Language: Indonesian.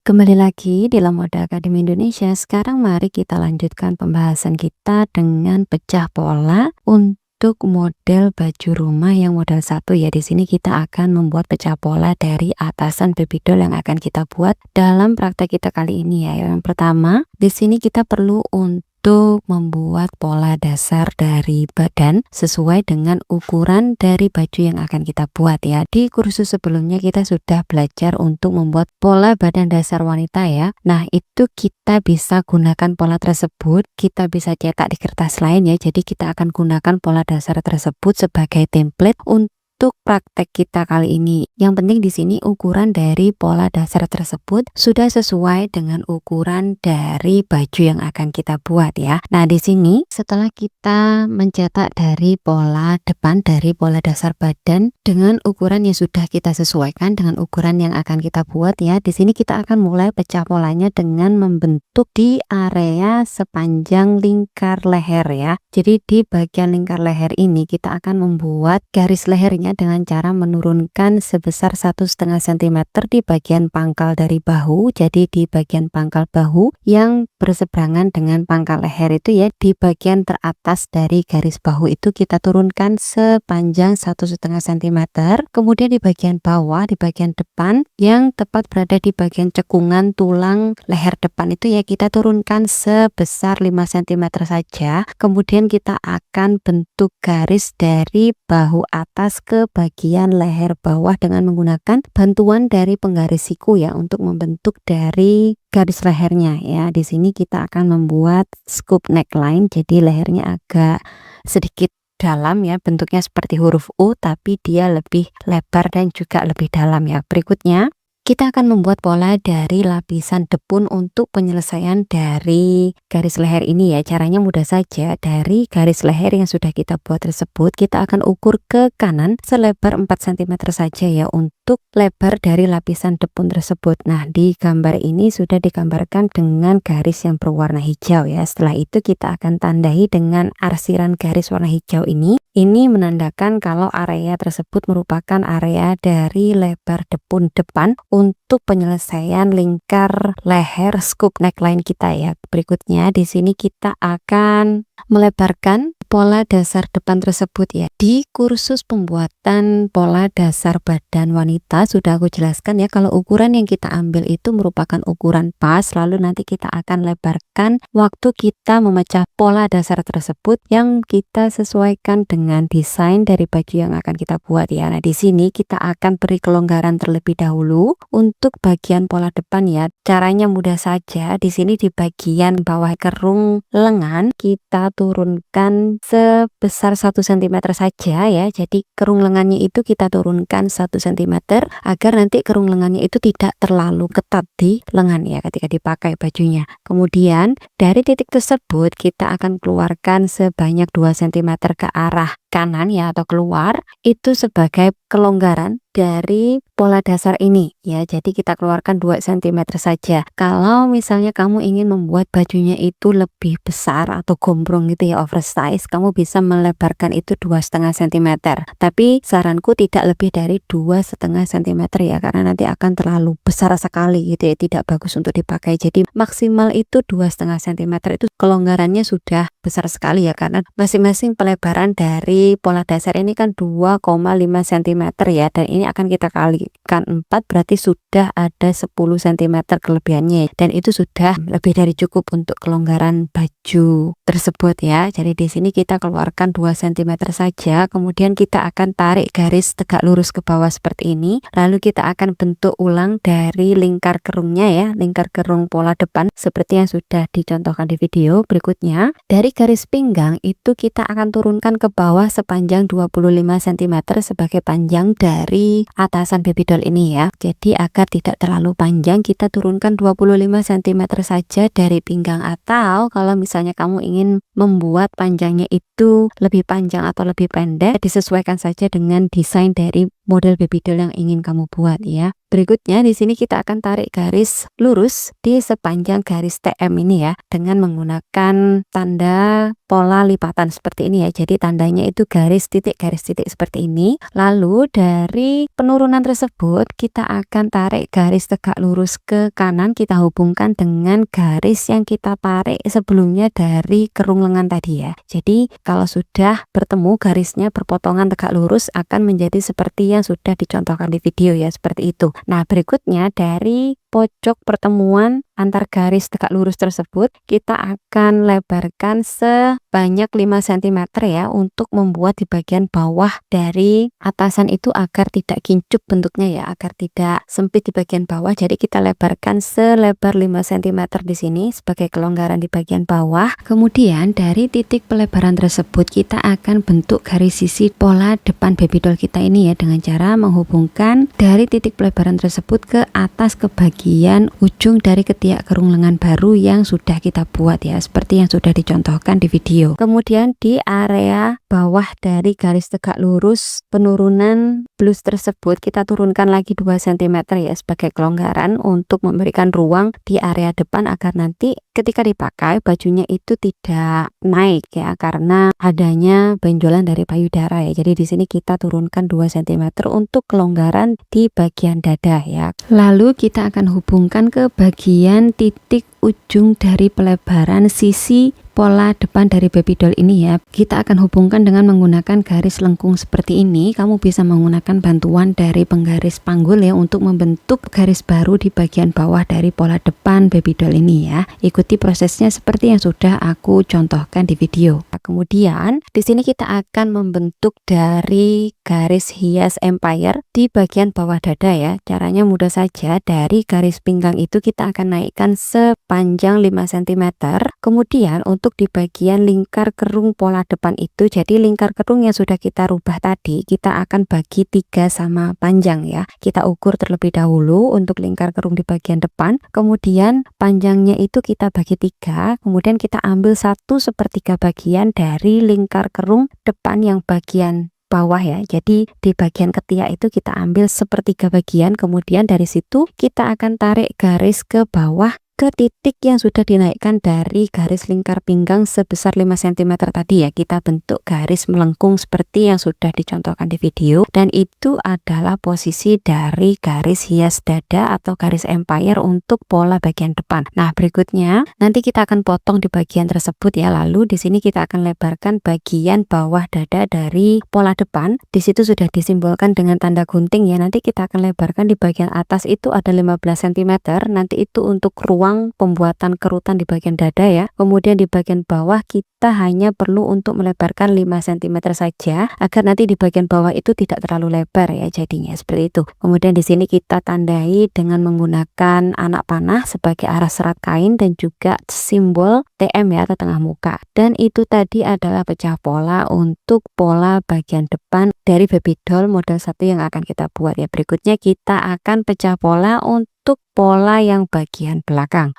Kembali lagi di Lemode Akademi Indonesia. Sekarang mari kita lanjutkan pembahasan kita dengan pecah pola untuk model baju rumah yang model 1 ya. Di sini kita akan membuat pecah pola dari atasan baby doll yang akan kita buat dalam praktek kita kali ini ya. Yang pertama, di sini kita perlu untuk membuat pola dasar dari badan sesuai dengan ukuran dari baju yang akan kita buat ya. Di kursus sebelumnya kita sudah belajar untuk membuat pola badan dasar wanita ya. Nah, itu kita bisa gunakan pola tersebut, kita bisa cetak di kertas lain ya. Jadi kita akan gunakan pola dasar tersebut sebagai template untuk praktek kita kali ini. Yang penting di sini ukuran dari pola dasar tersebut sudah sesuai dengan ukuran dari baju yang akan kita buat ya. Nah, di sini setelah kita mencetak dari pola depan dari pola dasar badan dengan ukuran yang sudah kita sesuaikan dengan ukuran yang akan kita buat ya. Di sini kita akan mulai pecah polanya dengan membentuk di area sepanjang lingkar leher ya. Jadi di bagian lingkar leher ini kita akan membuat garis lehernya dengan cara menurunkan sebesar 1,5 cm di bagian pangkal dari bahu. Jadi di bagian pangkal bahu yang berseberangan dengan pangkal leher itu ya, di bagian teratas dari garis bahu itu kita turunkan sepanjang 1,5 cm. Kemudian di bagian bawah, di bagian depan yang tepat berada di bagian cekungan tulang leher depan itu ya, kita turunkan sebesar 5 cm saja. Kemudian kita akan bentuk garis dari bahu atas ke bagian leher bawah dengan menggunakan bantuan dari penggaris siku ya untuk membentuk dari garis lehernya ya. Di sini kita akan membuat scoop neckline, jadi lehernya agak sedikit dalam ya, bentuknya seperti huruf U tapi dia lebih lebar dan juga lebih dalam ya. Berikutnya kita akan membuat pola dari lapisan depun untuk penyelesaian dari garis leher ini ya. Caranya mudah saja. Dari garis leher yang sudah kita buat tersebut, kita akan ukur ke kanan selebar 4 cm saja ya untuk lebar dari lapisan depun tersebut. Nah, di gambar ini sudah digambarkan dengan garis yang berwarna hijau ya. Setelah itu kita akan tandai dengan arsiran garis warna hijau ini. Ini menandakan kalau area tersebut merupakan area dari lebar depun depan untuk penyelesaian lingkar leher scoop neckline kita ya. Berikutnya di sini kita akan melebarkan pola dasar depan tersebut ya. Di kursus pembuatan pola dasar badan wanita sudah aku jelaskan ya, kalau ukuran yang kita ambil itu merupakan ukuran pas, lalu nanti kita akan lebarkan waktu kita memecah pola dasar tersebut yang kita sesuaikan dengan desain dari baju yang akan kita buat ya. Nah, di sini kita akan beri kelonggaran terlebih dahulu untuk bagian pola depan ya. Caranya mudah saja. Di sini di bagian bawah kerung lengan kita turunkan sebesar 1 cm saja ya. Jadi kerung lengannya itu kita turunkan 1 cm agar nanti kerung lengannya itu tidak terlalu ketat di lengan ya ketika dipakai bajunya. Kemudian dari titik tersebut kita akan keluarkan sebanyak 2 cm ke arah kanan ya atau keluar, itu sebagai kelonggaran dari pola dasar ini ya. Jadi kita keluarkan 2 cm saja. Kalau misalnya kamu ingin membuat bajunya itu lebih besar atau gombrong gitu ya, oversize, kamu bisa melebarkan itu 2,5 cm. Tapi saranku tidak lebih dari 2,5 cm ya, karena nanti akan terlalu besar sekali gitu ya, tidak bagus untuk dipakai. Jadi maksimal itu 2,5 cm, itu kelonggarannya sudah besar sekali ya, karena masing-masing pelebaran dari pola dasar ini kan 2,5 cm ya, dan ini akan kita kalikan 4, berarti sudah ada 10 cm kelebihannya, dan itu sudah lebih dari cukup untuk kelonggaran baju tersebut ya. Jadi di sini kita keluarkan 2 cm saja, kemudian kita akan tarik garis tegak lurus ke bawah seperti ini, lalu kita akan bentuk ulang dari lingkar kerungnya ya, lingkar kerung pola depan seperti yang sudah dicontohkan di video berikutnya. Dari garis pinggang itu kita akan turunkan ke bawah sepanjang 25 cm sebagai panjang dari atasan baby doll ini ya. Jadi agar tidak terlalu panjang, kita turunkan 25 cm saja dari pinggang, atau kalau misalnya kamu ingin membuat panjangnya itu lebih panjang atau lebih pendek, disesuaikan saja dengan desain dari model baby doll yang ingin kamu buat ya. Berikutnya di sini kita akan tarik garis lurus di sepanjang garis TM ini ya, dengan menggunakan tanda pola lipatan seperti ini ya. Jadi tandanya itu garis titik seperti ini. Lalu dari penurunan tersebut kita akan tarik garis tegak lurus ke kanan, kita hubungkan dengan garis yang kita tarik sebelumnya dari kerung lengan tadi ya. Jadi kalau sudah bertemu garisnya berpotongan tegak lurus akan menjadi seperti yang sudah dicontohkan di video ya, seperti itu. Nah, berikutnya dari pojok pertemuan antar garis tegak lurus tersebut kita akan lebarkan sebanyak 5 cm ya, untuk membuat di bagian bawah dari atasan itu agar tidak kincup bentuknya ya, agar tidak sempit di bagian bawah. Jadi kita lebarkan selebar 5 cm di sini sebagai kelonggaran di bagian bawah. Kemudian dari titik pelebaran tersebut kita akan bentuk garis sisi pola depan baby doll kita ini ya, dengan cara menghubungkan dari titik pelebaran tersebut ke atas ke bagian ujung dari ketiak kerung lengan baru yang sudah kita buat ya, seperti yang sudah dicontohkan di video. Kemudian di area bawah dari garis tegak lurus penurunan blus tersebut kita turunkan lagi 2 cm ya, sebagai kelonggaran untuk memberikan ruang di area depan agar nanti ketika dipakai bajunya itu tidak naik ya, karena adanya benjolan dari payudara ya. Jadi di sini kita turunkan 2 cm untuk kelonggaran di bagian dada ya. Lalu kita akan hubungkan ke bagian titik ujung dari pelebaran sisi pola depan dari baby doll ini ya. Kita akan hubungkan dengan menggunakan garis lengkung seperti ini. Kamu bisa menggunakan bantuan dari penggaris panggul ya, untuk membentuk garis baru di bagian bawah dari pola depan baby doll ini ya. Ikuti prosesnya seperti yang sudah aku contohkan di video. Nah, kemudian di sini kita akan membentuk dari garis hias empire di bagian bawah dada ya. Caranya mudah saja, dari garis pinggang itu kita akan naikkan sepanjang 5 cm. Kemudian untuk di bagian lingkar kerung pola depan itu, jadi lingkar kerung yang sudah kita rubah tadi kita akan bagi 3 sama panjang ya. Kita ukur terlebih dahulu untuk lingkar kerung di bagian depan, kemudian panjangnya itu kita bagi 3, kemudian kita ambil 1/3 bagian dari lingkar kerung depan yang bagian bawah ya. Jadi di bagian ketiak itu kita ambil 1/3 bagian, kemudian dari situ kita akan tarik garis ke bawah ke titik yang sudah dinaikkan dari garis lingkar pinggang sebesar 5 cm tadi ya. Kita bentuk garis melengkung seperti yang sudah dicontohkan di video, dan itu adalah posisi dari garis hias dada atau garis empire untuk pola bagian depan. Nah, berikutnya nanti kita akan potong di bagian tersebut ya. Lalu di sini kita akan lebarkan bagian bawah dada dari pola depan. Di situ sudah disimbolkan dengan tanda gunting ya. Nanti kita akan lebarkan di bagian atas itu ada 15 cm. Nanti itu untuk ruang pembuatan kerutan di bagian dada ya. Kemudian di bagian bawah kita hanya perlu untuk melebarkan 5 cm saja, agar nanti di bagian bawah itu tidak terlalu lebar ya, jadinya seperti itu. Kemudian di sini kita tandai dengan menggunakan anak panah sebagai arah serat kain dan juga simbol TM ya, atau tengah muka. Dan itu tadi adalah pecah pola untuk pola bagian depan dari baby doll model 1 yang akan kita buat ya. Berikutnya kita akan pecah pola untuk pola yang bagian belakang.